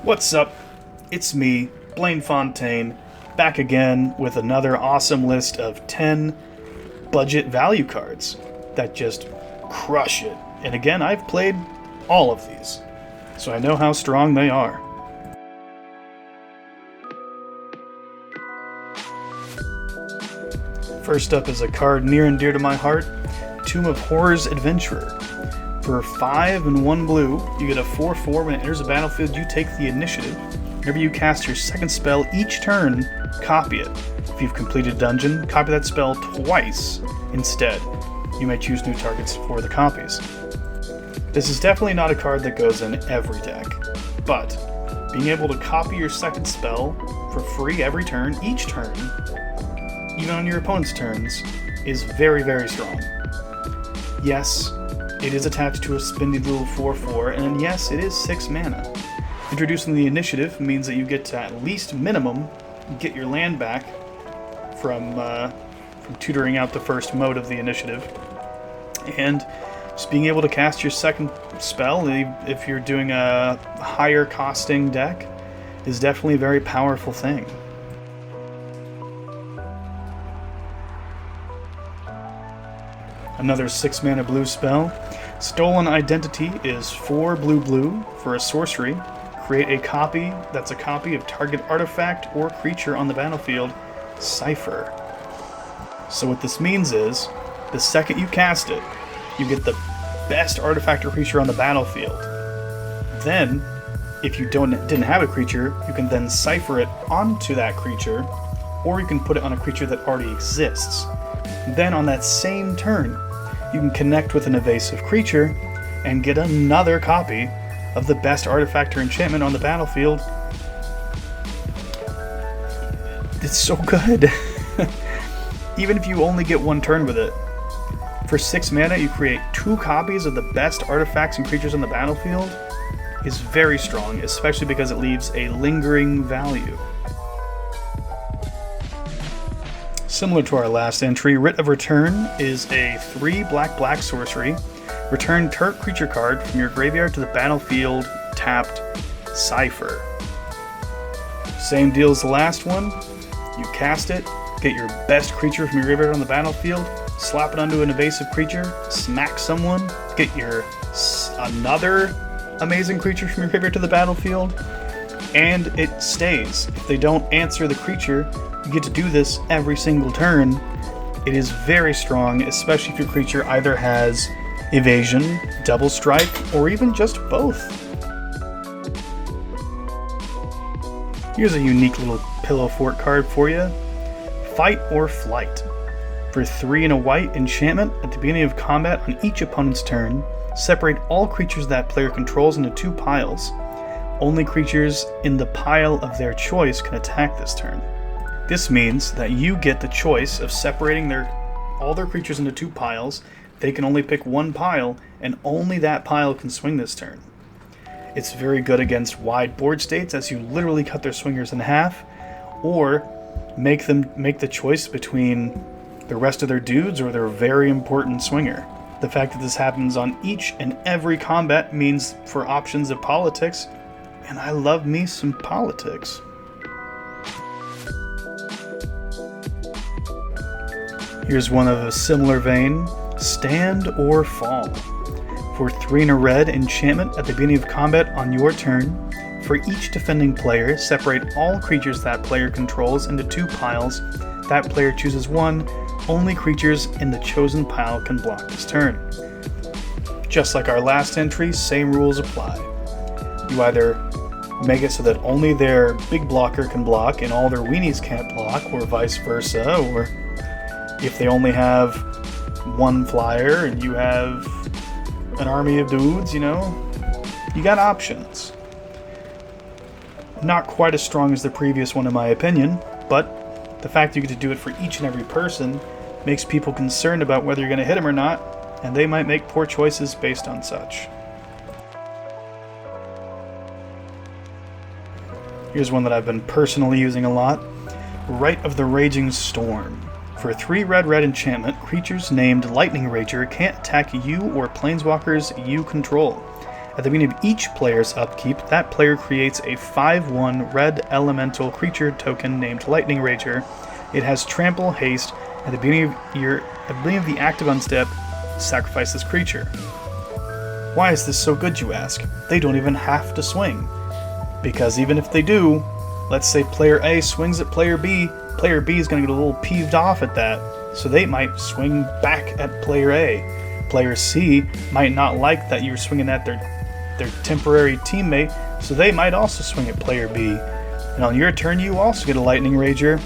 What's up? It's me, Blaine Fontaine, back again with another awesome list of 10 budget value cards that just crush it. And again, I've played all of these, so I know how strong they are. First up is a card near and dear to my heart, Tomb of Horrors Adventurer. For 5 and 1 blue, you get a 4/4. When it enters the battlefield, you take the initiative. Whenever you cast your second spell each turn, copy it. If you've completed a dungeon, copy that spell twice instead. You may choose new targets for the copies. This is definitely not a card that goes in every deck, but being able to copy your second spell for free every turn, each turn, even on your opponent's turns, is very, very strong. Yes, it is attached to a spindly little 4/4, and yes, it is 6 mana. Introducing the initiative means that you get to at least minimum get your land back from tutoring out the first mode of the initiative. And just being able to cast your second spell, if you're doing a higher costing deck, is definitely a very powerful thing. Another 6 mana blue spell. Stolen Identity is 4 blue for a sorcery. Create a copy that's a copy of target artifact or creature on the battlefield. Cipher. So what this means is, the second you cast it, you get the best artifact or creature on the battlefield. Then, if you didn't have a creature, you can then cipher it onto that creature, or you can put it on a creature that already exists. Then on that same turn, you can connect with an evasive creature and get another copy of the best artifact or enchantment on the battlefield. It's so good. Even if you only get one turn with it. For 6 mana, you create 2 copies of the best artifacts and creatures on the battlefield. Is very strong, especially because it leaves a lingering value. Similar to our last entry, Writ of Return is a 3 black sorcery. Return target creature card from your graveyard to the battlefield, tapped, cipher. Same deal as the last one. You cast it, get your best creature from your graveyard on the battlefield, slap it onto an evasive creature, smack someone, get your another amazing creature from your graveyard to the battlefield, and it stays. If they don't answer the creature, you get to do this every single turn. It is very strong, especially if your creature either has evasion, double strike, or even just both. Here's a unique little pillow fort card for you. Fight or Flight. For 3 and a white enchantment, at the beginning of combat on each opponent's turn, separate all creatures that player controls into 2 piles. Only creatures in the pile of their choice can attack this turn. This means that you get the choice of separating all their creatures into 2 piles. They can only pick 1 pile, and only that pile can swing this turn. It's very good against wide board states, as you literally cut their swingers in half, or make the choice between the rest of their dudes or their very important swinger. The fact that this happens on each and every combat means for options of politics, and I love me some politics. Here's one of a similar vein, Stand or Fall. For 3 and a red enchantment, at the beginning of combat on your turn, for each defending player, separate all creatures that player controls into 2 piles. That player chooses 1. Only creatures in the chosen pile can block this turn. Just like our last entry, same rules apply. You either make it so that only their big blocker can block and all their weenies can't block, or vice versa, or if they only have 1 flyer and you have an army of dudes, you got options. Not quite as strong as the previous one in my opinion, but the fact you get to do it for each and every person makes people concerned about whether you're going to hit them or not, and they might make poor choices based on such. Here's one that I've been personally using a lot, Rite of the Raging Storm. For 3 red enchantment, creatures named Lightning Rager can't attack you or planeswalkers you control. At the beginning of each player's upkeep, that player creates a 5/1 red elemental creature token named Lightning Rager. It has trample, haste. At the beginning of the active unstep, sacrifice this creature. Why is this so good, you ask? They don't even have to swing. Because even if they do, let's say player A swings at player B is going to get a little peeved off at that, so they might swing back at player A. Player C might not like that you're swinging at their temporary teammate, so they might also swing at player B. And on your turn, you also get a Lightning Rager.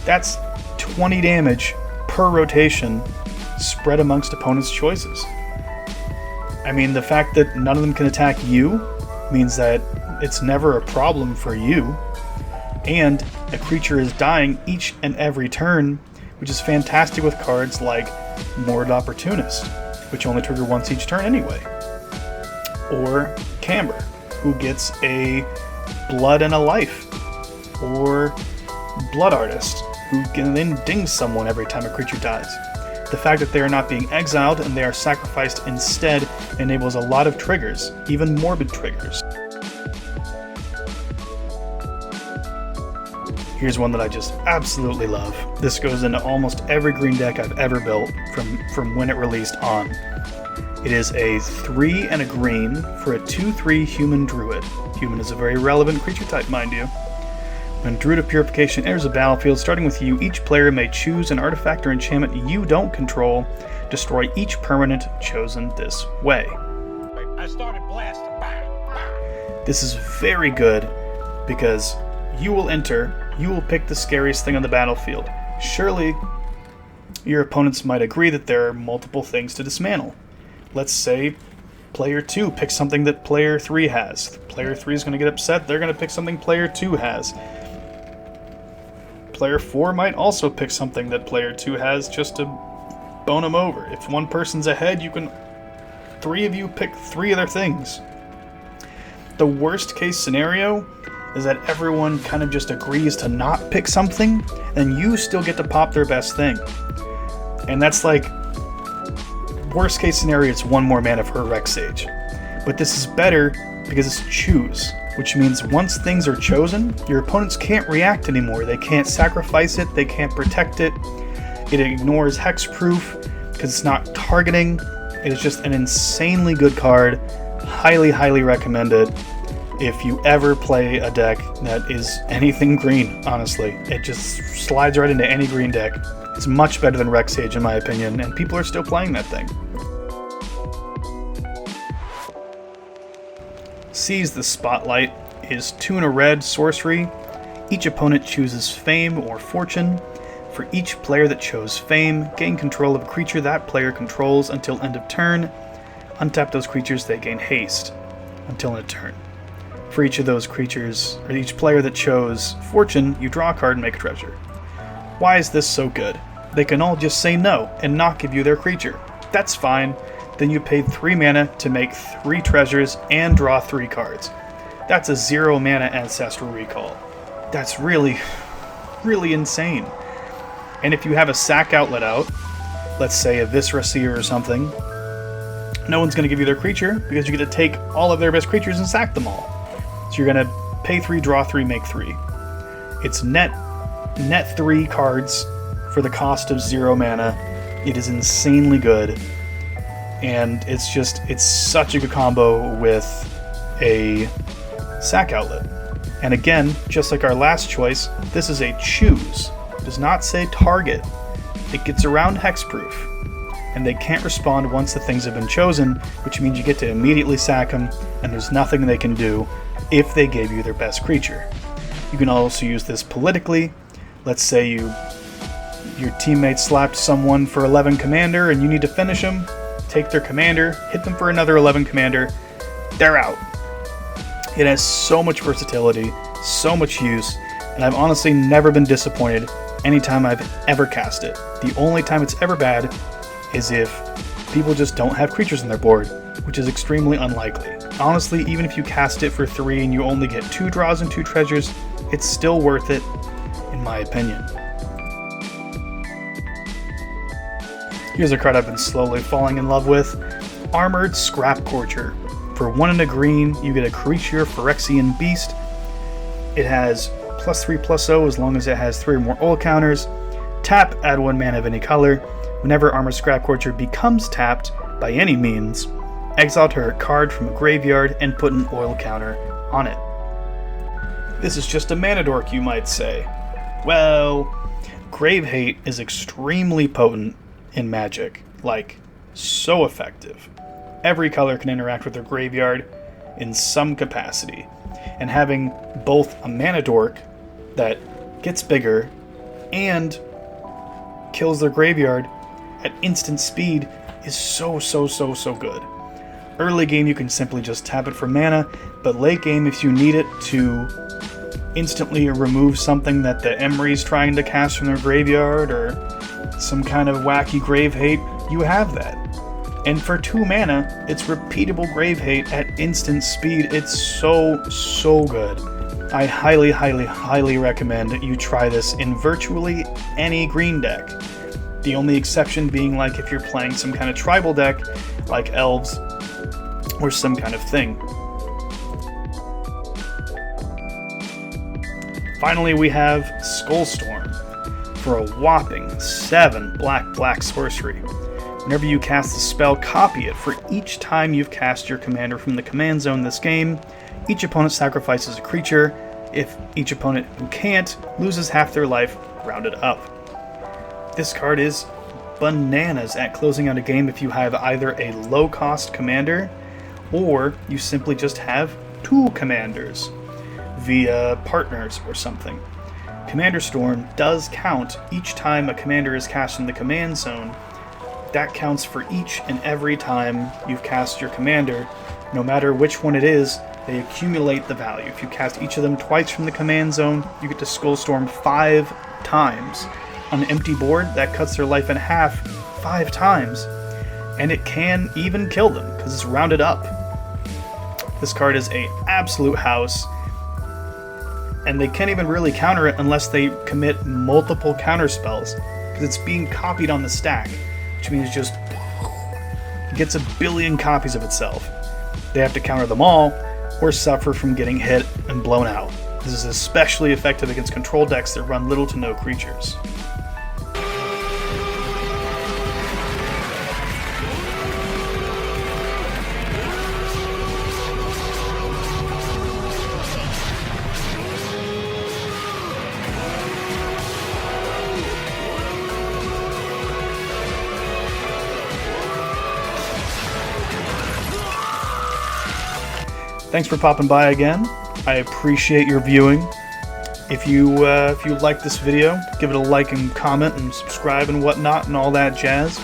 That's 20 damage per rotation, spread amongst opponents' choices. I mean, the fact that none of them can attack you means that it's never a problem for you, and a creature is dying each and every turn, which is fantastic with cards like Moored Opportunist, which only trigger once each turn anyway. Or Camber, who gets a Blood and a Life. Or Blood Artist, who can then ding someone every time a creature dies. The fact that they are not being exiled and they are sacrificed instead enables a lot of triggers, even morbid triggers. Here's one that I just absolutely love. This goes into almost every green deck I've ever built from when it released on. It is a 3 and a green for a 2/3 human druid. Human is a very relevant creature type, mind you. When Druid of Purification enters the battlefield, starting with you, each player may choose an artifact or enchantment you don't control. Destroy each permanent chosen this way. I started blasting. This is very good because you will pick the scariest thing on the battlefield. Surely, your opponents might agree that there are multiple things to dismantle. Let's say player 2 picks something that player 3 has. Player 3 is going to get upset. They're going to pick something player 2 has. Player 4 might also pick something that player 2 has just to bone them over. If one person's ahead, 3 of you pick 3 of their things. The worst case scenario is that everyone kind of just agrees to not pick something, and you still get to pop their best thing. And that's like, worst case scenario, it's 1 more mana for a Rex Sage. But this is better because it's choose, which means once things are chosen, your opponents can't react anymore. They can't sacrifice it, they can't protect it. It ignores hexproof because it's not targeting. It is just an insanely good card. Highly, highly recommended if you ever play a deck that is anything green, honestly. It just slides right into any green deck. It's much better than Rex Sage in my opinion, and people are still playing that thing. Seize the Spotlight is 2 and a red sorcery. Each opponent chooses Fame or Fortune. For each player that chose Fame, gain control of a creature that player controls until end of turn. Untap those creatures, they gain haste until end of turn. For each of those creatures, or each player that chose Fortune, you draw a card and make a treasure. Why is this so good? They can all just say no and not give you their creature. That's fine. Then you paid 3 mana to make 3 treasures and draw 3 cards. That's a 0 mana Ancestral Recall. That's really, really insane. And if you have a sack outlet out, let's say a Viscera Seer or something, no one's going to give you their creature because you get to take all of their best creatures and sack them all. So you're going to pay 3, draw 3, make 3. It's net 3 cards for the cost of 0 mana. It is insanely good. And it's such a good combo with a sack outlet. And again, just like our last choice, this is a choose. It does not say target. It gets around hexproof. And they can't respond once the things have been chosen, which means you get to immediately sack them, and there's nothing they can do if they gave you their best creature. You can also use this politically. Let's say your teammate slapped someone for 11 commander and you need to finish them. Take their commander, hit them for another 11 commander, they're out. It has so much versatility, so much use, and I've honestly never been disappointed anytime I've ever cast it. The only time it's ever bad is if people just don't have creatures on their board, which is extremely unlikely. Honestly, even if you cast it for 3 and you only get 2 draws and 2 treasures, it's still worth it, in my opinion. Here's a card I've been slowly falling in love with. Armored Scrap Corcher. For 1 and a green, you get a creature Phyrexian Beast. It has +3/+0 as long as it has 3 or more oil counters. Tap, add 1 mana of any color. Whenever Armor Scrap Quarter becomes tapped by any means, exile target card from a graveyard and put an oil counter on it. This is just a mana dork, you might say. Well, Grave Hate is extremely potent in Magic. Like, so effective. Every color can interact with their graveyard in some capacity. And having both a mana dork that gets bigger and kills their graveyard at instant speed is so good. Early game you can simply just tap it for mana, but late game if you need it to instantly remove something that the Emery's trying to cast from their graveyard or some kind of wacky Grave Hate, you have that. And for 2 mana, it's repeatable Grave Hate at instant speed. It's so good. I highly recommend you try this in virtually any green deck. The only exception being like if you're playing some kind of tribal deck, like Elves, or some kind of thing. Finally, we have Skullstorm for a whopping 7 black sorcery. Whenever you cast the spell, copy it. For each time you've cast your commander from the command zone this game, each opponent sacrifices a creature. If each opponent who can't loses half their life, rounded up. This card is bananas at closing out a game if you have either a low-cost commander or you simply just have 2 commanders via partners or something. Commander Storm does count each time a commander is cast from the command zone. That counts for each and every time you've cast your commander. No matter which one it is, they accumulate the value. If you cast each of them twice from the command zone, you get to Skullstorm 5 times. On an empty board, that cuts their life in half 5 times. And it can even kill them, because it's rounded up. This card is an absolute house, and they can't even really counter it unless they commit multiple counter spells, because it's being copied on the stack, which means just it gets a billion copies of itself. They have to counter them all, or suffer from getting hit and blown out. This is especially effective against control decks that run little to no creatures. Thanks for popping by again. I appreciate your viewing. If you like this video, give it a like and comment and subscribe and whatnot and all that jazz.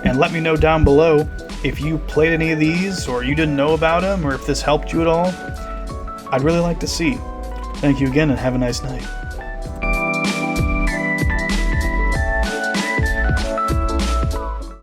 And let me know down below if you played any of these or you didn't know about them or if this helped you at all. I'd really like to see. Thank you again and have a nice night.